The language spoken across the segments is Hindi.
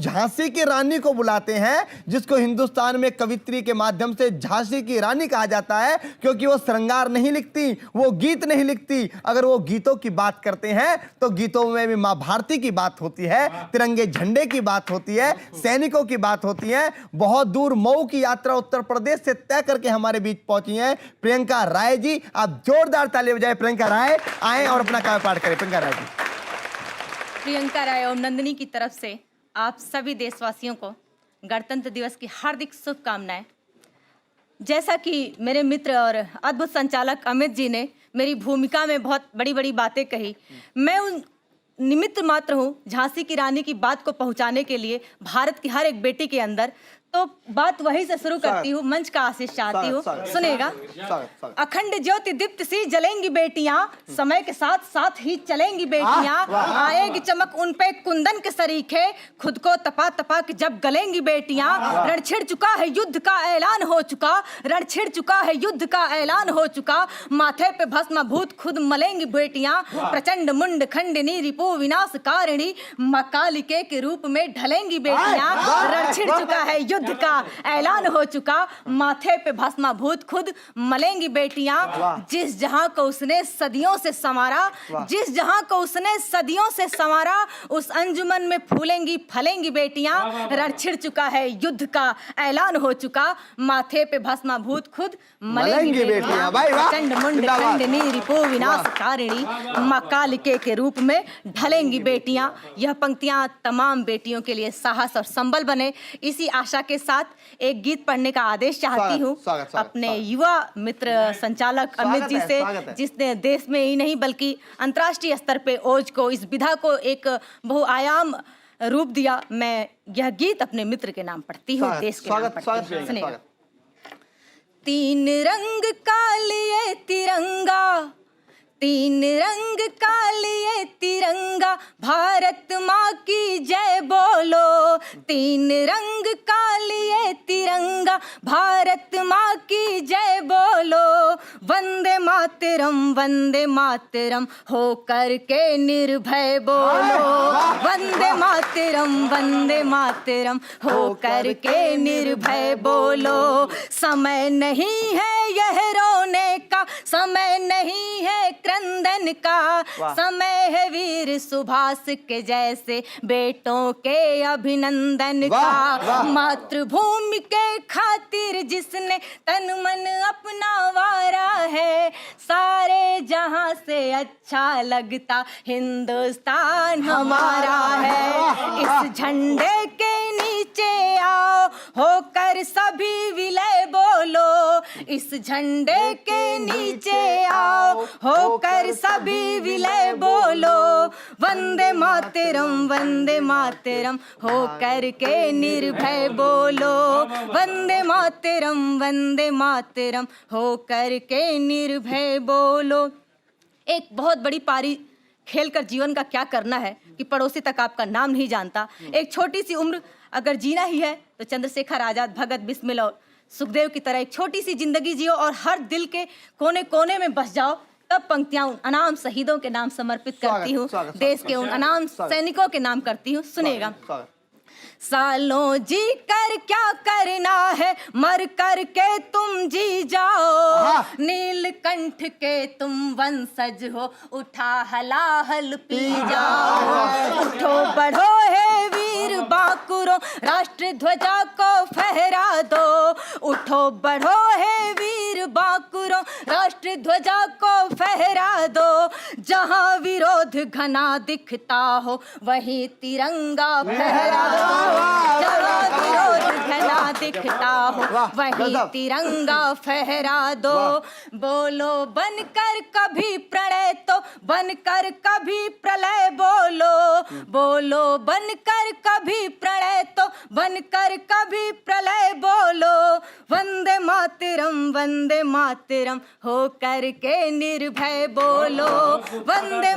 झांसी की रानी को बुलाते हैं, जिसको हिंदुस्तान में कवित्री के माध्यम से झांसी की रानी कहा जाता है, क्योंकि वो श्रृंगार नहीं लिखती, वो गीत नहीं लिखती। अगर वो गीतों की बात करते हैं तो गीतों में भी मां भारती की बात होती है, तिरंगे झंडे की बात होती है, सैनिकों की बात होती है। बहुत दूर मऊ की यात्रा उत्तर प्रदेश से तय करके हमारे बीच पहुंची हैं प्रियंका राय जी। आप जोरदार ताली बजाएं, प्रियंका राय आए और अपना काव्य पाठ करें। प्रियंका राय जी। प्रियंका राय और नंदिनी की तरफ से आप सभी देशवासियों को गणतंत्र दिवस की हार्दिक शुभकामनाएं। जैसा कि मेरे मित्र और अद्भुत संचालक अमित जी ने मेरी भूमिका में बहुत बड़ी बड़ी बातें कही, मैं उन निमित्त मात्र हूँ झांसी की रानी की बात को पहुंचाने के लिए भारत की हर एक बेटी के अंदर। तो बात वहीं से शुरू करती हूँ, मंच का आशीष चाहती हूँ, सुनेगा। अखंड ज्योति दीप्त सी जलेंगी बेटियां, समय के साथ साथ ही चलेंगी बेटियां, आएगी चमक उन पे कुंदन के सरीखे, खुद को तपा तपा के जब गलेंगी बेटियां। रण छिड़ चुका है, युद्ध का ऐलान हो चुका, रण छिड़ चुका है, युद्ध का ऐलान हो चुका, माथे पे भस्म भूत खुद मलेंगी बेटियां। प्रचंड मुंड खंडिनी रिपु विनाशकारिणी, मकालिके के रूप में ढलेंगी बेटियां। रण छिड़ चुका है, युद्ध का ऐलान हो चुका, माथे पे भस्माभूत खुद मलेंगी बेटियां। जिस जहां को उसने सदियों से संवारा, जिस जहां को उसने सदियों से संवारा, उस अंजुमन में फूलेंगी फलेंगी बेटियां। रण छिड़ चुका है, युद्ध का ऐलान हो चुका, माथे पे भस्माभूत खुद मलेंगी बेटियां। प्रचंड मुंड खंडिनी रिपु विनाशकारिणी, मकालिके के रूप में ढलेंगी बेटियां। यह पंक्तियां तमाम बेटियों के लिए साहस और संबल बने, इसी आशा के साथ एक गीत पढ़ने का आदेश चाहती हूँ अपने युवा मित्र संचालक अमित जी से, जिसने देश में ही नहीं बल्कि अंतर्राष्ट्रीय स्तर पे ओज को, इस विधा को एक बहुआयाम रूप दिया। मैं यह गीत अपने मित्र के नाम पढ़ती हूँ, देश के नाम पढ़ती हूँ। सुनिएगा। तीन रंग का लिए तिरंगा, तीन रंग का लिए तिरंगा, भारत माँ की जय बोलो। तीन रंग का लिए तिरंगा, भारत माँ की जय बोलो। वंदे मातरम हो करके निर्भय बोलो। वंदे मातरम हो करके निर्भय बोलो। समय नहीं है यह रोने का, समय नहीं है क्रंदन का, समय है वीर सुभाष के जैसे बेटों के अभिनंदन का। मातृभूमि के खातिर जिसने तन मन अपना वारा है, सारे जहां से अच्छा लगता हिंदुस्तान हमारा है। इस झंडे के नीचे आओ, होकर सभी विलय बोलो। इस झंडे के नीचे आओ, होकर सभी विलय बोलो। वंदे मातरम हो करके निर्भय बोलो। वंदे मातरम हो करके निर्भय बोलो। एक बहुत बड़ी पारी खेलकर जीवन का क्या करना है कि पड़ोसी तक आपका नाम नहीं जानता। एक छोटी सी उम्र अगर जीना ही है तो चंद्रशेखर आजाद, भगत बिस्मिल और सुखदेव की तरह एक छोटी सी जिंदगी जियो और हर दिल के कोने कोने में बस जाओ। तब पंक्तियां उन अनाम शहीदों के नाम समर्पित करती हूँ, देश के उन अनाम सैनिकों के नाम करती हूँ। सुनेगा। सालों जी कर क्या करना है, मर कर के तुम जी जाओ। नीलकंठ के तुम वंशज हो, उठा हलाहल पी जाओ। उठो बढ़ो हे वीर बांकुरो, राष्ट्र ध्वजा को फहरा दो। उठो बढ़ो हे वीर बांकुरो, राष्ट्र ध्वजा को फहरा दो। जहां विरोध घना दिखता हो, वहीं तिरंगा फहरा दो। जहाँ विरोध घना दिखता हो, वही तिरंगा फहरा दो। बोलो बनकर कभी प्रणय तो बनकर कभी प्रलय बोलो। बोलो बनकर कभी प्रणय तो बनकर कभी प्रलय बोलो। वंदे मातरम हो करके निर्भय बोलो। वंदे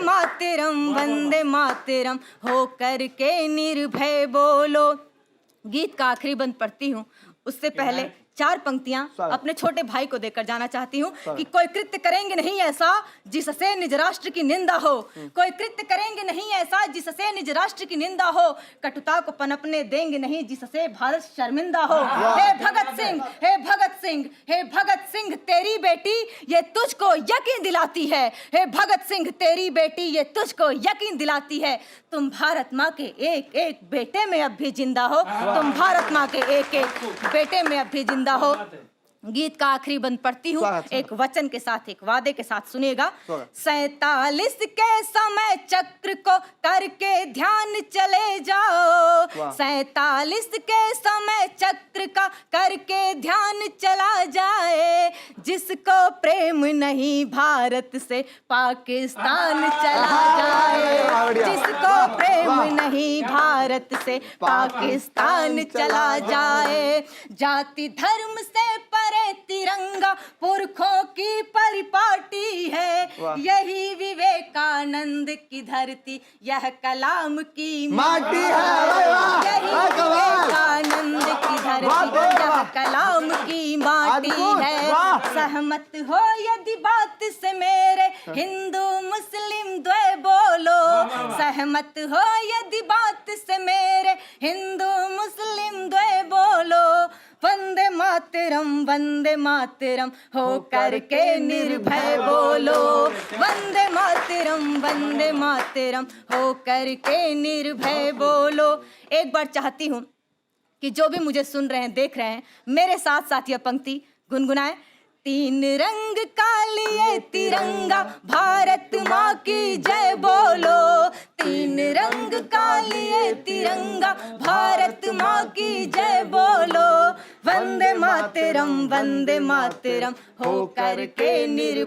मातरम हो करके निर्भय बोलो। गीत का आखिरी बंद पढ़ती हूँ, उससे पहले 4 पंक्तियां अपने छोटे भाई को देकर जाना चाहती हूँ कि कोई कृत्य करेंगे नहीं ऐसा जिससे निज राष्ट्र की निंदा हो, कोई कृत्य करेंगे नहीं ऐसा जिससे निज राष्ट्र की निंदा हो, कटुता को पनपने देंगे नहीं जिससे भारत शर्मिंदा हो। हे भगत सिंह, हे भगत सिंह, हे भगत सिंह तेरी बेटी ये तुझको यकीन दिलाती है, हे भगत सिंह तेरी बेटी ये तुझको यकीन दिलाती है, तुम भारत माँ के एक एक बेटे में अब भी जिंदा हो, तुम भारत माँ के एक एक बेटे में अब भी जिंदा हो। गीत का आखिरी बंद पढ़ती हूँ एक वचन के साथ, एक वादे के साथ, सुनिएगा। 47 के समय चक्र को करके ध्यान चले जाओ, 47 के समय चक्र का करके ध्यान चला जाए, जिसको प्रेम नहीं भारत से पाकिस्तान चला जाए, जिसको प्रेम नहीं भारत से पाकिस्तान चला जाए, जाति धर्म से परे तिरंगा पुरखों की परिपाटी है, यही विवेकानंद की धरती यह कलाम की माटी है, यही विवेकानंद की धरती यह कलाम की माटी है। सहमत हो यदि बात से मेरे हिंदू मुस्लिम द्वय बोलो, सहमत हो यदि बात से मेरे हिंदू मुस्लिम द्वय बोलो, वंदे मातरम हो करके निर्भय बोलो, वंदे मातरम हो करके निर्भय बोलो। एक बार चाहती हूँ कि जो भी मुझे सुन रहे हैं, देख रहे हैं, मेरे साथ साथ यह पंक्ति गुनगुनाएं। 3 रंग का लिए तिरंगा भारत माँ की जय बोलो, 3 रंग का लिए तिरंगा भारत माँ की जय बोलो, वंदे मातरम हो करके निर्भय